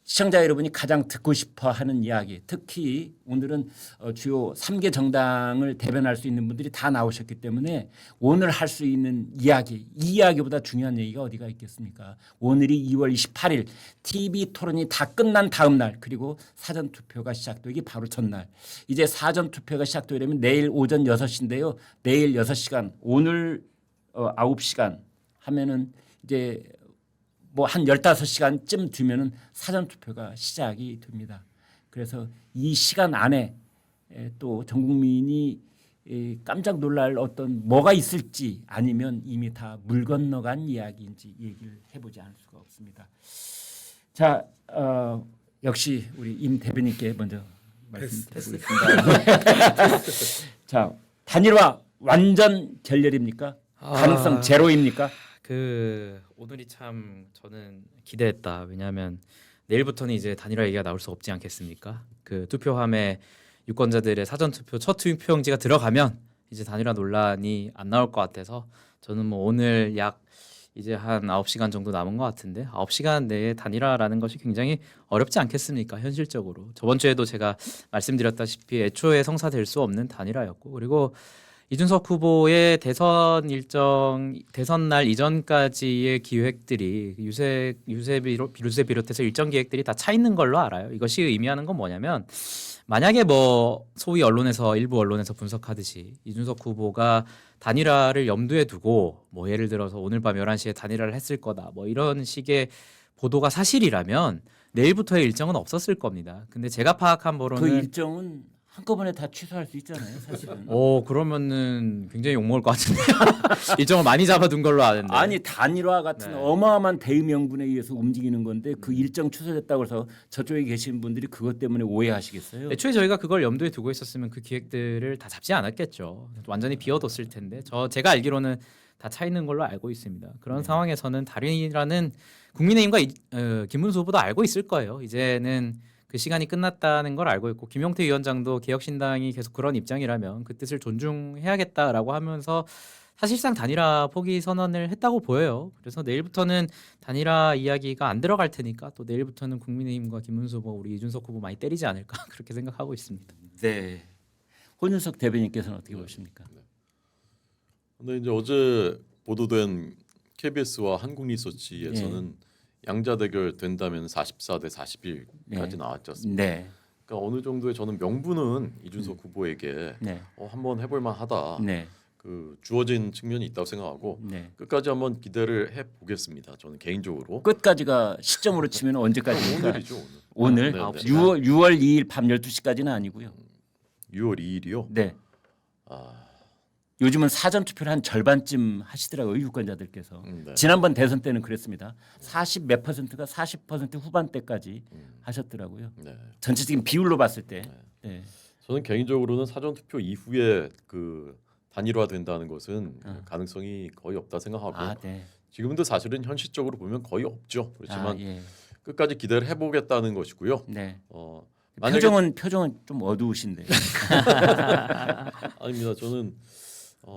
시청자 여러분이 가장 듣고 싶어 하는 이야기, 특히 오늘은 주요 3개 정당을 대변할 수 있는 분들이 다 나오셨기 때문에 오늘 할 수 있는 이야기, 이 이야기보다 중요한 얘기가 어디가 있겠습니까? 오늘이 2월 28일 TV 토론이 다 끝난 다음 날, 그리고 사전 투표가 시작되기 바로 전날. 이제 사전 투표가 시작되려면 내일 오전 6시인데요. 내일 6시간, 오늘 9시간 하면은 이제 뭐 한 15시간쯤 뒤면은 사전 투표가 시작이 됩니다. 그래서 이 시간 안에 또 전 국민이 깜짝 놀랄 어떤 뭐가 있을지, 아니면 이미 다 물 건너간 이야기인지 얘기를 해보지 않을 수가 없습니다. 자, 역시 우리 임 대변인께 먼저 말씀드리겠습니다. 자, 단일화 완전 결렬입니까? 가능성 제로입니까? 오늘이 참 저는 기대했다. 왜냐하면 내일부터는 이제 단일화 얘기가 나올 수 없지 않겠습니까? 그 투표함에 유권자들의 사전 투표 첫 투표용지가 들어가면 이제 단일화 논란이 안 나올 것 같아서 저는 뭐 오늘 약 이제 한 9시간 정도 남은 것 같은데 9시간 내에 단일화라는 것이 굉장히 어렵지 않겠습니까? 현실적으로. 저번 주에도 제가 말씀드렸다시피 애초에 성사될 수 없는 단일화였고, 그리고 이준석 후보의 대선 날 이전까지의 기획들이 유세 비롯해서 일정 기획들이 다 차 있는 걸로 알아요. 이것이 의미하는 건 뭐냐면, 만약에 뭐 소위 일부 언론에서 분석하듯이 이준석 후보가 단일화를 염두에 두고 뭐 예를 들어서 오늘 밤 11시에 단일화를 했을 거다, 뭐 이런 식의 보도가 사실이라면 내일부터의 일정은 없었을 겁니다. 근데 제가 파악한 바로는 그 일정은 한꺼번에 다 취소할 수 있잖아요, 사실은. 그러면은 굉장히 욕먹을 것 같은데. 일정을 많이 잡아둔 걸로 아는데. 아니, 단일화 같은 네. 어마어마한 대의명분에 의해서 움직이는 건데 그 일정 취소됐다고 해서 저쪽에 계신 분들이 그것 때문에 오해하시겠어요? 애초에 저희가 그걸 염두에 두고 있었으면 그 기획들을 다 잡지 않았겠죠. 완전히 비워뒀을 텐데. 제가 알기로는 다 차 있는 걸로 알고 있습니다. 그런 상황에서는 단일화는 국민의힘과 김문수 후보도 알고 있을 거예요. 이제는 그 시간이 끝났다는 걸 알고 있고, 김용태 위원장도 개혁신당이 계속 그런 입장이라면 그 뜻을 존중해야겠다라고 하면서 사실상 단일화 포기 선언을 했다고 보여요. 그래서 내일부터는 단일화 이야기가 안 들어갈 테니까 또 내일부터는 국민의힘과 김문수 후보, 우리 이준석 후보 많이 때리지 않을까 그렇게 생각하고 있습니다. 네. 혼윤석 대변인께서는 어떻게 보십니까? 근데 이제 어제 보도된 KBS와 한국리서치에서는 양자 대결 된다면 44대 41까지 나왔지 않습니까? 네. 그러니까 어느 정도의 저는 명분은 이준석 후보에게 네. 한번 해볼 만하다. 네. 그 주어진 측면이 있다고 생각하고 네. 끝까지 한번 기대를 해 보겠습니다. 저는 개인적으로. 끝까지가 시점으로 치면 언제까지입니까? 오늘이죠. 오늘 네, 네. 6월 2일 밤 12시까지는 아니고요. 6월 2일이요. 네. 아, 요즘은 사전 투표를 한 절반쯤 하시더라고요, 유권자들께서. 네. 지난번 대선 때는 그랬습니다. 40 몇 %가 40% 후반대까지 하셨더라고요. 네. 전체적인 비율로 봤을 때. 네. 저는 개인적으로는 사전 투표 이후에 그 단일화 된다는 것은 가능성이 거의 없다 생각하고 네. 지금도 사실은 현실적으로 보면 거의 없죠. 그렇지만 예. 끝까지 기대를 해보겠다는 것이고요. 네. 만약에 표정은 좀 어두우신데. 아닙니다. 저는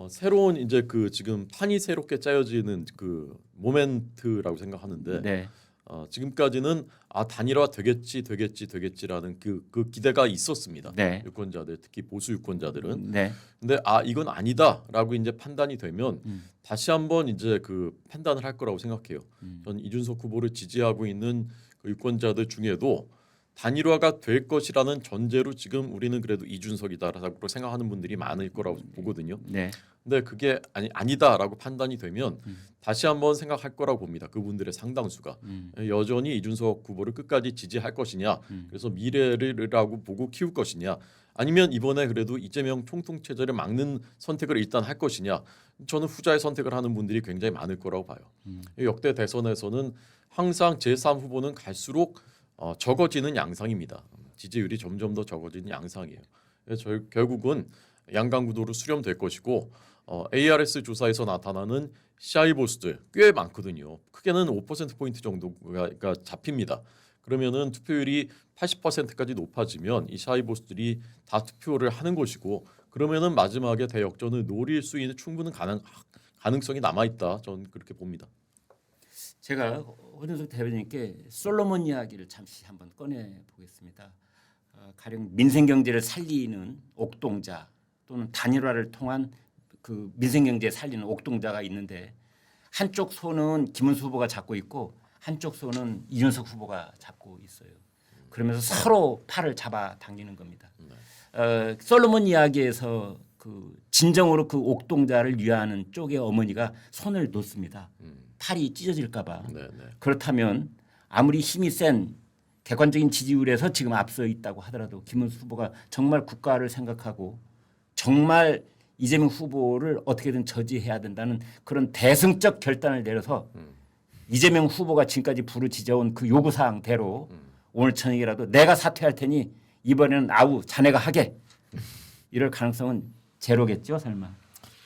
새로운 이제 그 지금 판이 새롭게 짜여지는 그 모멘트라고 생각하는데 네. 지금까지는 단일화 되겠지라는 그 기대가 있었습니다. 네. 유권자들, 특히 보수 유권자들은. 네. 근데 이건 아니다라고 이제 판단이 되면 다시 한번 이제 그 판단을 할 거라고 생각해요. 전 이준석 후보를 지지하고 있는 그 유권자들 중에도 단일화가 될 것이라는 전제로 지금 우리는 그래도 이준석이다라고 생각하는 분들이 많을 거라고 보거든요. 네. 근데 그게 아니다라고 판단이 되면 다시 한번 생각할 거라고 봅니다. 그분들의 상당수가 여전히 이준석 후보를 끝까지 지지할 것이냐, 그래서 미래를라고 보고 키울 것이냐, 아니면 이번에 그래도 이재명 총통 체제를 막는 선택을 일단 할 것이냐. 저는 후자의 선택을 하는 분들이 굉장히 많을 거라고 봐요. 역대 대선에서는 항상 제3 후보는 갈수록 적어지는 양상입니다. 지지율이 점점 더 적어지는 양상이에요. 그래서 결국은 양강구도로 수렴될 것이고 ARS 조사에서 나타나는 샤이보스들 꽤 많거든요. 크게는 5%포인트 정도가 잡힙니다. 그러면은 투표율이 80%까지 높아지면 이 샤이보스들이 다 투표를 하는 것이고, 그러면은 마지막에 대역전을 노릴 수 있는 충분한 가능성이 남아 있다. 저는 그렇게 봅니다. 제가 허준석 대변인께 솔로몬 이야기를 잠시 한번 꺼내 보겠습니다. 가령 민생 경제를 살리는 옥동자 또는 단일화를 통한 그 민생 경제 살리는 옥동자가 있는데 한쪽 손은 김문수 후보가 잡고 있고 한쪽 손은 이준석 후보가 잡고 있어요. 그러면서 서로 팔을 잡아 당기는 겁니다. 솔로몬 이야기에서 그 진정으로 그 옥동자를 위하는 쪽의 어머니가 손을 놓습니다. 팔이 찢어질까 봐. 네, 네. 그렇다면 아무리 힘이 센 객관적인 지지율에서 지금 앞서 있다고 하더라도 김문수 후보가 정말 국가를 생각하고 정말 이재명 후보를 어떻게든 저지해야 된다는 그런 대승적 결단을 내려서 이재명 후보가 지금까지 부르짖어온 그 요구사항대로 오늘 저녁이라도 내가 사퇴할 테니 이번에는 아우 자네가 하게 이럴 가능성은 제로겠죠 설마.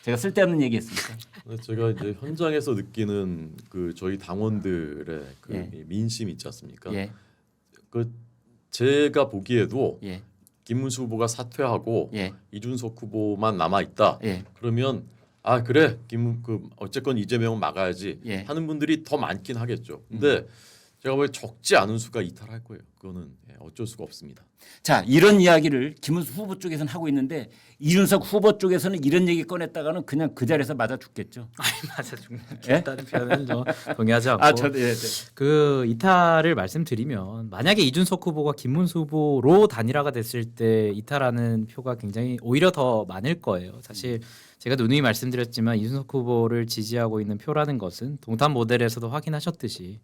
제가 쓸데없는 얘기했습니까? 제가 이제 현장에서 느끼는 그 저희 당원들의 그 예. 민심 있지 않습니까? 예. 그 제가 보기에도 예. 김문수 후보가 사퇴하고 예. 이준석 후보만 남아 있다. 예. 그러면 아 그래 어쨌건 이재명은 막아야지 예. 하는 분들이 더 많긴 하겠죠. 근데 제가 보기에 적지 않은 수가 이탈할 거예요. 그거는 어쩔 수가 없습니다. 자 이런 이야기를 김문수 후보 쪽에서는 하고 있는데 이준석 후보 쪽에서는 이런 얘기 꺼냈다가는 그냥 그 자리에서 맞아 죽겠죠. 맞아 죽는다는 표현은 좀 동의하지 않고 아 저도 예, 네. 그 이탈을 말씀드리면 만약에 이준석 후보가 김문수 후보로 단일화가 됐을 때 이탈하는 표가 굉장히 오히려 더 많을 거예요. 사실 제가 누누이 말씀드렸지만 이준석 후보를 지지하고 있는 표라는 것은 동탄 모델에서도 확인하셨듯이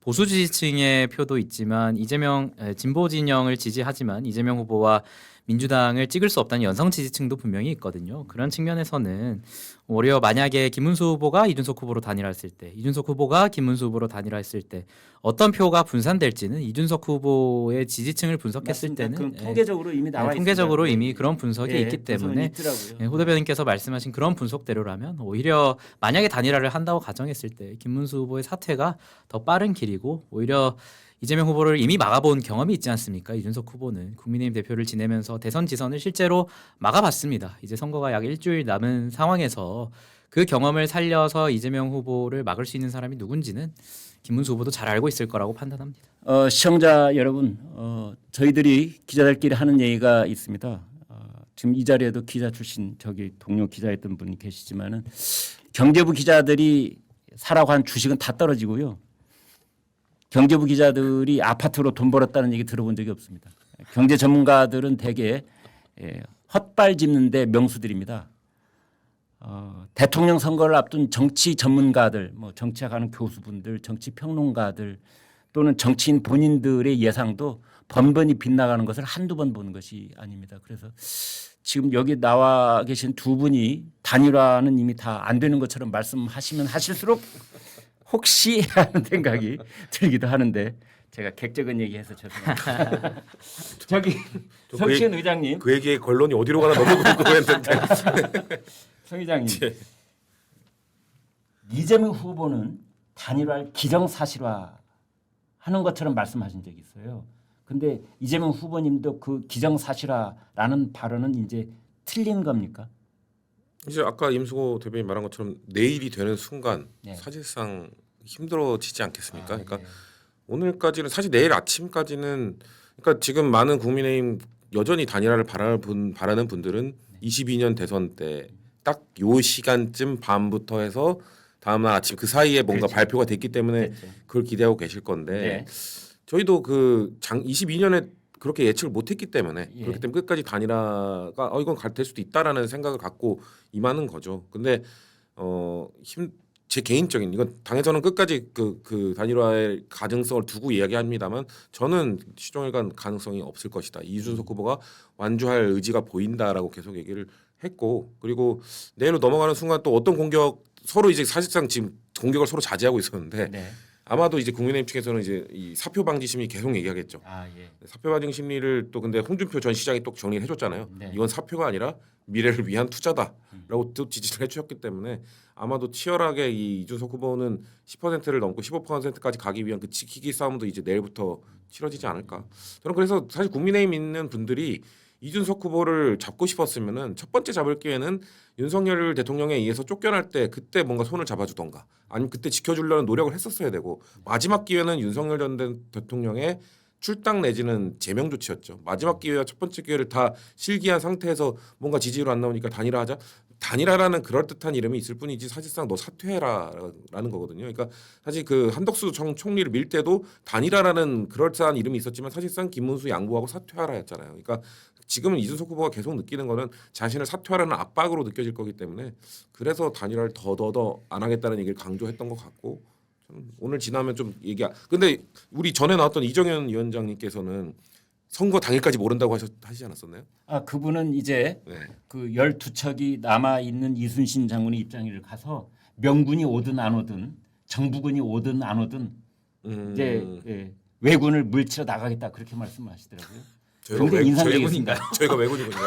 보수 지지층의 표도 있지만 이재명 진보 진영을 지지하지만 이재명 후보와 민주당을 찍을 수 없다는 연성 지지층도 분명히 있거든요. 그런 측면에서는 오히려 만약에 김문수 후보가 이준석 후보로 단일화했을 때, 이준석 후보가 김문수 후보로 단일화했을 때 어떤 표가 분산될지는 이준석 후보의 지지층을 분석했을 맞습니다. 때는 그 통계적으로 이미 나와 있습니다. 통계적으로 이미 그런 분석이 예, 있기 때문에 있더라고요. 호 대변인께서 말씀하신 그런 분석대로라면 오히려 만약에 단일화를 한다고 가정했을 때 김문수 후보의 사퇴가 더 빠른 길이고 오히려 이재명 후보를 이미 막아본 경험이 있지 않습니까? 이준석 후보는 국민의힘 대표를 지내면서 대선 지선을 실제로 막아봤습니다. 이제 선거가 약 일주일 남은 상황에서 그 경험을 살려서 이재명 후보를 막을 수 있는 사람이 누군지는 김문수 후보도 잘 알고 있을 거라고 판단합니다. 시청자 여러분, 저희들이 기자들끼리 하는 얘기가 있습니다. 지금 이 자리에도 기자 출신 저기 동료 기자였던 분 계시지만은 경제부 기자들이 사라고 한 주식은 다 떨어지고요. 경제부 기자들이 아파트로 돈 벌었다는 얘기 들어본 적이 없습니다. 경제 전문가들은 대개 헛발 짚는데 명수들입니다. 대통령 선거를 앞둔 정치 전문가들, 뭐 정치학하는 교수분들, 정치 평론가들 또는 정치인 본인들의 예상도 번번이 빗나가는 것을 한두 번 보는 것이 아닙니다. 그래서 지금 여기 나와 계신 두 분이 단일화는 이미 다 안 되는 것처럼 말씀하시면 하실수록 혹시 하는 생각이 들기도 하는데 제가 객적인 얘기해서 죄송합니다. 저기 성시현 의장님, 그 얘기의 권론이 어디로 가나 너무 궁금했는데. 성 의장님, 이재명 후보는 단일화를 기정사실화 하는 것처럼 말씀하신 적이 있어요. 근데 이재명 후보님도 그 기정사실화라는 발언은 이제 틀린 겁니까? 이제 아까 임수호 대변인 말한 것처럼 내일이 되는 순간 네. 사실상 힘들어지지 않겠습니까? 그러니까 네. 오늘까지는 사실 내일 아침까지는 그러니까 지금 많은 국민의힘 여전히 단일화를 바라는 분들은 22년 대선 때 딱 요 시간쯤 밤부터 해서 다음날 아침 그 사이에 뭔가 그렇죠. 발표가 됐기 때문에 그렇죠. 그걸 기대하고 계실 건데 네. 저희도 그 22년에 그렇게 예측을 못했기 때문에 예. 그렇기 때문에 끝까지 단일화가 이건 될 수도 있다라는 생각을 갖고 임하는 거죠. 근데 제 개인적인 이건 당에서는 끝까지 그 단일화의 가능성을 두고 이야기합니다만 저는 시종일관 가능성이 없을 것이다. 이준석 후보가 완주할 의지가 보인다라고 계속 얘기를 했고 그리고 내일로 넘어가는 순간 또 어떤 공격 서로 이제 사실상 지금 공격을 서로 자제하고 있었는데 네. 아마도 이제 국민의힘 측에서는 이제 이 사표 방지 심리 계속 얘기하겠죠. 아 예. 사표 방지 심리를 또 근데 홍준표 전 시장이 또 정리를 해줬잖아요. 네. 이건 사표가 아니라 미래를 위한 투자다라고 또 지지를 해주셨기 때문에 아마도 치열하게 이 이준석 후보는 10%를 넘고 15%까지 가기 위한 그 지키기 싸움도 이제 내일부터 치러지지 않을까. 저는 그래서 사실 국민의힘 있는 분들이 이준석 후보를 잡고 싶었으면은 첫 번째 잡을 기회는 윤석열 대통령에 의해서 쫓겨날 때 그때 뭔가 손을 잡아주던가 아니면 그때 지켜주려는 노력을 했었어야 되고 마지막 기회는 윤석열 전 대통령의 출당 내지는 제명 조치였죠. 마지막 기회와 첫 번째 기회를 다 실기한 상태에서 뭔가 지지율 안 나오니까 단일화하자. 단일화라는 그럴듯한 이름이 있을 뿐이지 사실상 너 사퇴해라라는 거거든요. 그러니까 사실 그 한덕수 총리를 밀 때도 단일화라는 그럴듯한 이름이 있었지만 사실상 김문수 양보하고 사퇴하라였잖아요. 그러니까 지금은 이준석 후보가 계속 느끼는 거는 자신을 사퇴하라는 압박으로 느껴질 거기 때문에 그래서 단일화를 더더더 안 하겠다는 얘기를 강조했던 것 같고 오늘 지나면 좀 근데 우리 전에 나왔던 이정현 위원장님께서는 선거 당일까지 모른다고 하시지 않았었나요? 아 그분은 이제 네. 그 12척이 남아 있는 이순신 장군의 입장을 가서 명군이 오든 안 오든 정부군이 오든 안 오든 이제 왜군을 물치러 나가겠다 그렇게 말씀하시더라고요. 굉장히 인상적이었습니다. 저희가 왜군이군요.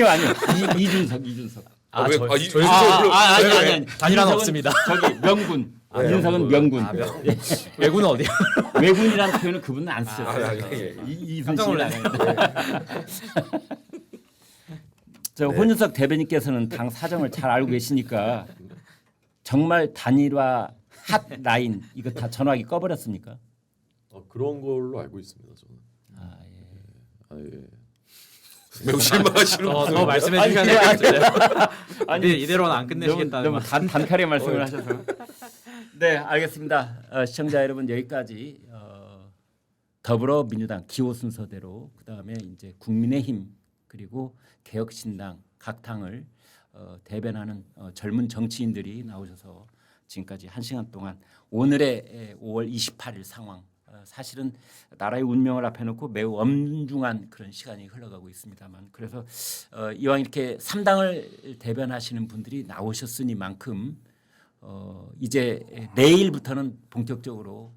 아니요. 이준석. 아니 단일화는 이준석은 없습니다. 저기 명군. 이준석은 명군. 외군은 어디야? 왜군이라는 표현을 그분은 안 쓰셨어요. 예. 이순신이 나가요. 저 혼윤석 대변인께서는 당 사정을 잘 알고 계시니까 정말 단일화 핫 라인 이거 다 전화기 꺼버렸습니까? 그런 걸로 알고 있습니다. 저는. 예. 매우 실망하시는 더 말씀해 주셔야 될 것 같은데. 아니 이대로는 안 끝내시겠다는 너무 단칼에 말씀을 하셔서. 네, 알겠습니다. 시청자 여러분 여기까지 더불어민주당 기호 순서대로 그다음에 이제 국민의힘 그리고 개혁신당 각 당을 대변하는 젊은 정치인들이 나오셔서 지금까지 1시간 동안 오늘의 5월 28일 상황 사실은 나라의 운명을 앞에 놓고 매우 엄중한 그런 시간이 흘러가고 있습니다만 그래서 이왕 이렇게 3당을 대변하시는 분들이 나오셨으니만큼 이제 내일부터는 본격적으로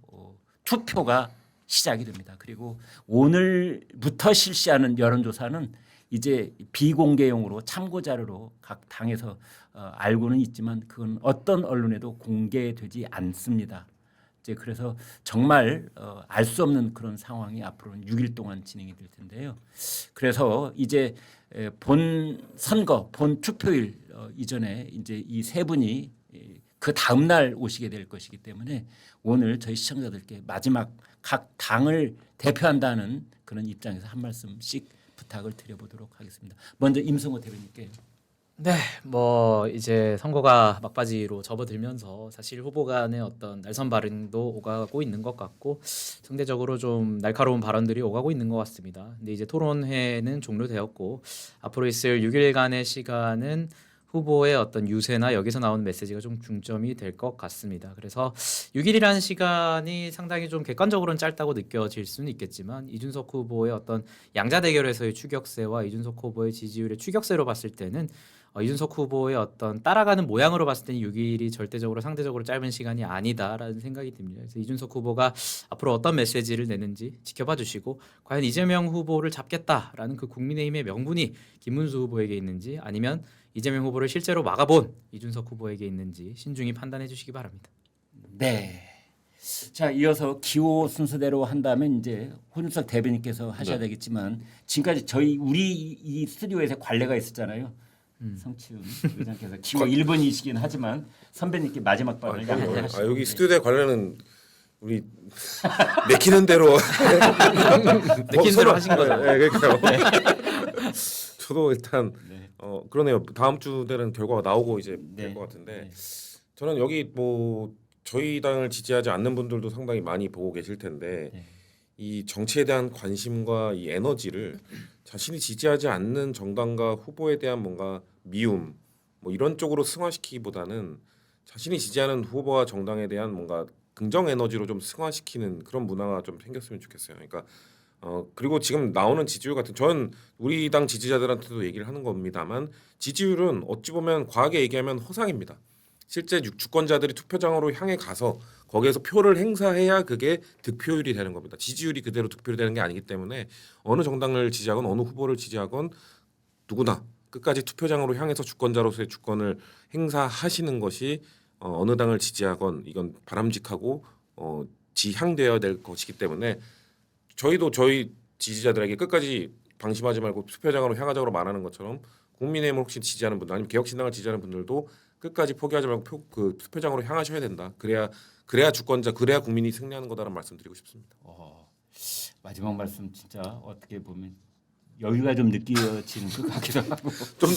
투표가 시작이 됩니다. 그리고 오늘부터 실시하는 여론조사는 이제 비공개용으로 참고 자료로 각 당에서 알고는 있지만 그건 어떤 언론에도 공개되지 않습니다. 이제 그래서 정말 알 수 없는 그런 상황이 앞으로는 6일 동안 진행이 될 텐데요. 그래서 이제 본 선거, 본 투표일 이전에 이제 이 세 분이 그 다음 날 오시게 될 것이기 때문에 오늘 저희 시청자들께 마지막 각 당을 대표한다는 그런 입장에서 한 말씀씩 부탁을 드려보도록 하겠습니다. 먼저 임성호 대변인께. 네, 뭐 이제 선거가 막바지로 접어들면서 사실 후보 간의 어떤 날선 발언도 오가고 있는 것 같고 상대적으로 좀 날카로운 발언들이 오가고 있는 것 같습니다. 근데 이제 토론회는 종료되었고 앞으로 있을 6일간의 시간은 후보의 어떤 유세나 여기서 나오는 메시지가 좀 중점이 될 것 같습니다. 그래서 6일이라는 시간이 상당히 좀 객관적으로는 짧다고 느껴질 수는 있겠지만 이준석 후보의 어떤 양자 대결에서의 추격세와 이준석 후보의 지지율의 추격세로 봤을 때는 이준석 후보의 어떤 따라가는 모양으로 봤을 때는 6일이 절대적으로 상대적으로 짧은 시간이 아니다라는 생각이 듭니다. 그래서 이준석 후보가 앞으로 어떤 메시지를 내는지 지켜봐 주시고 과연 이재명 후보를 잡겠다라는 그 국민의힘의 명분이 김문수 후보에게 있는지 아니면 이재명 후보를 실제로 막아본 이준석 후보에게 있는지 신중히 판단해 주시기 바랍니다. 네. 자 이어서 기호 순서대로 한다면 이제 혼윤석 대변인께서 하셔야 되겠지만 지금까지 우리 이 스튜디오에서 관례가 있었잖아요. 성치훈 의장께서 기호 1번이시긴 하지만 선배님께 마지막 발언을 하시고 여기 스튜디오에 관련은 우리 내키는 대로 내키는 대로 하신 거죠. 네, 그러니까요. 저도 일단 그러네요. 다음 주 되는 결과가 나오고 이제 될 것 같은데 저는 여기 뭐 저희 당을 지지하지 않는 분들도 상당히 많이 보고 계실 텐데 이 정치에 대한 관심과 이 에너지를 자신이 지지하지 않는 정당과 후보에 대한 뭔가 미움 뭐 이런 쪽으로 승화시키기보다는 자신이 지지하는 후보와 정당에 대한 뭔가 긍정 에너지로 좀 승화시키는 그런 문화가 좀 생겼으면 좋겠어요. 그러니까 그리고 지금 나오는 지지율 같은 저는 우리 당 지지자들한테도 얘기를 하는 겁니다만 지지율은 어찌 보면 과하게 얘기하면 허상입니다. 실제 주권자들이 투표장으로 향해 가서 거기에서 표를 행사해야 그게 득표율이 되는 겁니다. 지지율이 그대로 득표율이 되는 게 아니기 때문에 어느 정당을 지지하건 어느 후보를 지지하건 누구나 끝까지 투표장으로 향해서 주권자로서의 주권을 행사하시는 것이 어느 당을 지지하건 이건 바람직하고 지향되어야 될 것이기 때문에 저희도 저희 지지자들에게 끝까지 방심하지 말고 투표장으로 향하자고 말하는 것처럼 국민의힘을 혹시 지지하는 분들 아니면 개혁신당을 지지하는 분들도 끝까지 포기하지 말고 투표장으로 향하셔야 된다. 그래야 주권자, 그래야 국민이 승리하는 거다라는 말씀드리고 싶습니다. 마지막 말씀 진짜 어떻게 보면 여유가 좀 느껴지는 것 같기도 하고 좀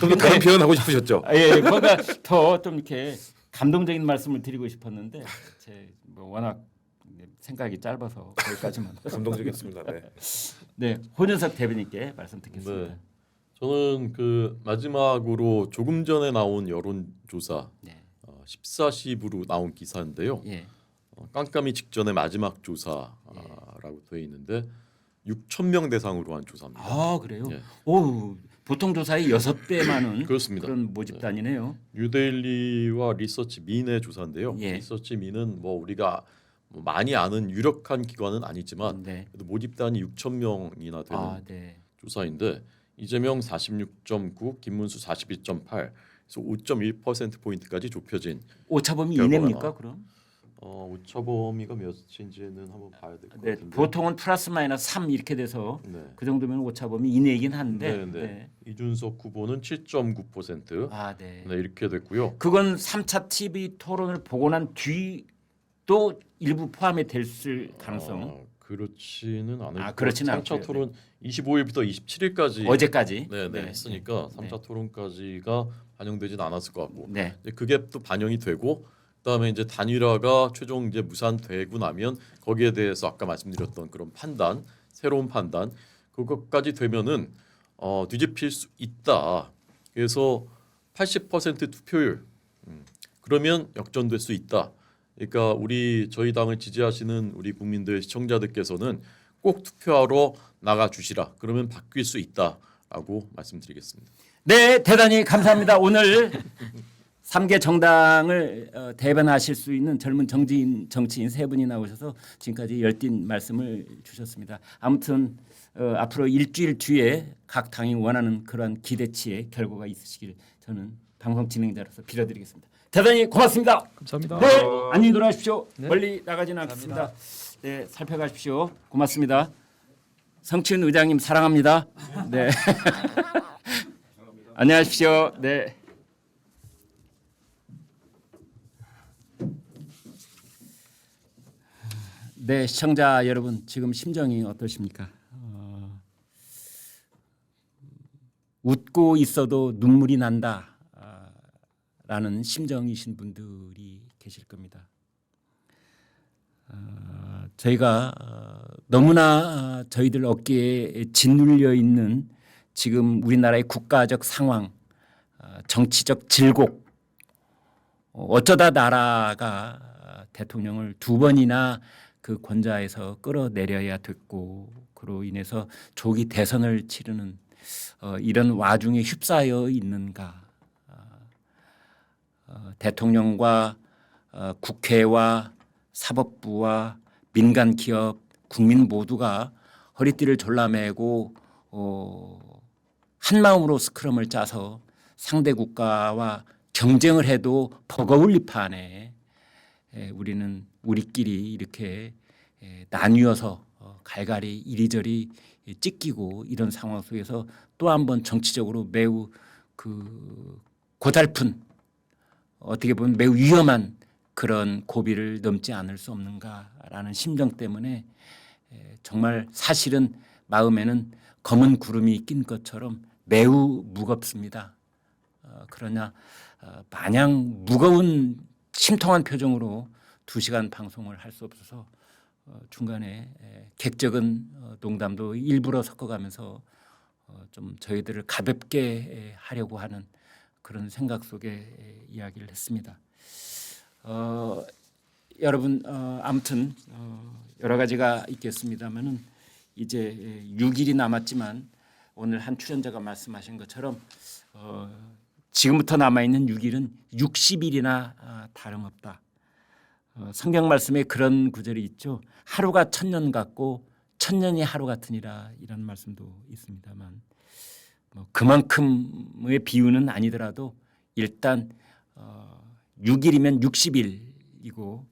더 다른 표현하고 싶으셨죠? 예, 뭔가 더 좀 이렇게 감동적인 말씀을 드리고 싶었는데 제 뭐 워낙 생각이 짧아서 거기까지만. 감동적이었습니다. 네. 네, 혼윤석 대변인께 말씀 듣겠습니다. 네. 저는 그 마지막으로 조금 전에 나온 여론조사 네. 14시부로 나온 기사인데요. 예. 깜깜이 직전의 마지막 조사라고 되어 있는데 6천 명 대상으로 한 조사입니다. 아 그래요? 예. 오 보통 조사의 6배 많은 그렇습니다. 그런 모집단이네요. 뉴데일리와 리서치 민의 조사인데요. 예. 리서치 민은 뭐 우리가 뭐 많이 아는 유력한 기관은 아니지만 네. 그래도 모집단이 6천 명이나 되는 아 네. 조사인데 이재명 46.9, 김문수 42.8, 그래서 5.1% 포인트까지 좁혀진 오차범위 결과가 이내입니까 나와. 그럼? 오차 범위가 몇인지는 한번 봐야 될 것 네, 같은데. 보통은 플러스 마이너스 3 이렇게 돼서 네. 그 정도면 오차범위 이내이긴 한데. 네, 네. 이준석 후보는 7.9%. 아 네. 네, 이렇게 됐고요. 그건 3차 TV 토론을 보고 난 뒤도 일부 포함이 됐을 가능성. 그렇지는 않을 것 그렇지는 같아요. 3차 않고요. 토론 25일부터 27일까지 어제까지. 네, 했으니까 3차 토론까지가 반영되진 않았을 것 같고. 네. 근데 그게 또 반영이 되고 그다음에 이제 단일화가 최종 이제 무산되고 나면 거기에 대해서 아까 말씀드렸던 그런 판단, 새로운 판단 그것까지 되면은 뒤집힐 수 있다. 그래서 80% 투표율 그러면 역전될 수 있다. 그러니까 저희 당을 지지하시는 우리 국민들 시청자들께서는 꼭 투표하러 나가 주시라. 그러면 바뀔 수 있다라고 말씀드리겠습니다. 네, 대단히 감사합니다. 오늘 3개 정당을 대변하실 수 있는 젊은 정치인 세 분이 나오셔서 지금까지 열띤 말씀을 주셨습니다. 아무튼 앞으로 일주일 뒤에 각 당이 원하는 그러한 기대치의 결과가 있으시길 저는 방송 진행자로서 빌어드리겠습니다. 대단히 고맙습니다. 감사합니다. 네, 안녕히 돌아가십시오. 멀리 나가지는 않겠습니다. 네, 살펴가십시오. 고맙습니다. 성춘 의장님 사랑합니다. 네. 안녕하십시오. 네. 네, 시청자 여러분 지금 심정이 어떠십니까? 웃고 있어도 눈물이 난다 라는 심정이신 분들이 계실 겁니다. 저희가 너무나 저희들 어깨에 짓눌려 있는 지금 우리나라의 국가적 상황, 정치적 질곡, 어쩌다 나라가 대통령을 2번이나 그 권좌에서 끌어내려야 됐고 그로 인해서 조기 대선을 치르는 이런 와중에 휩싸여 있는가. 대통령과 국회와 사법부와 민간 기업, 국민 모두가 허리띠를 졸라매고 한 마음으로 스크럼을 짜서 상대 국가와 경쟁을 해도 버거울 판에 우리는 우리끼리 이렇게 나뉘어서 갈갈이 이리저리 찢기고 이런 상황 속에서 또 한 번 정치적으로 매우 그 고달픈 어떻게 보면 매우 위험한 그런 고비를 넘지 않을 수 없는가라는 심정 때문에 정말 사실은 마음에는 검은 구름이 낀 것처럼 매우 무겁습니다. 그러나 마냥 무거운 심통한 표정으로 2시간 방송을 할 수 없어서 중간에 객적은 농담도 일부러 섞어가면서 좀 저희들을 가볍게 하려고 하는 그런 생각 속에 이야기를 했습니다. 여러분 아무튼 여러 가지가 있겠습니다만은 이제 6일이 남았지만 오늘 한 출연자가 말씀하신 것처럼 지금부터 남아 있는 6일은 60일이나 다름없다. 성경 말씀에 그런 구절이 있죠. 하루가 천년 같고 천년이 하루 같으니라 이런 말씀도 있습니다만 그만큼의 비유는 아니더라도 일단 6일이면 60일이고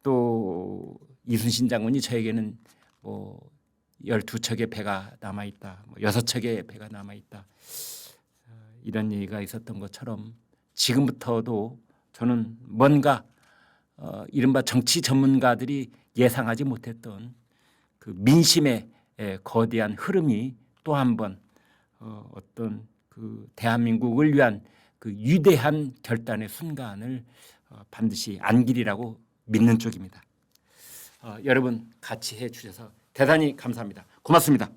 또 이순신 장군이 저에게는 뭐 12척의 배가 남아 있다. 뭐 6척의 배가 남아 있다. 이런 얘기가 있었던 것처럼 지금부터도 저는 뭔가 이른바 정치 전문가들이 예상하지 못했던 그 민심의 거대한 흐름이 또 한 번 어떤 그 대한민국을 위한 그 위대한 결단의 순간을 반드시 안기리라고 믿는 쪽입니다. 여러분 같이 해 주셔서 대단히 감사합니다. 고맙습니다.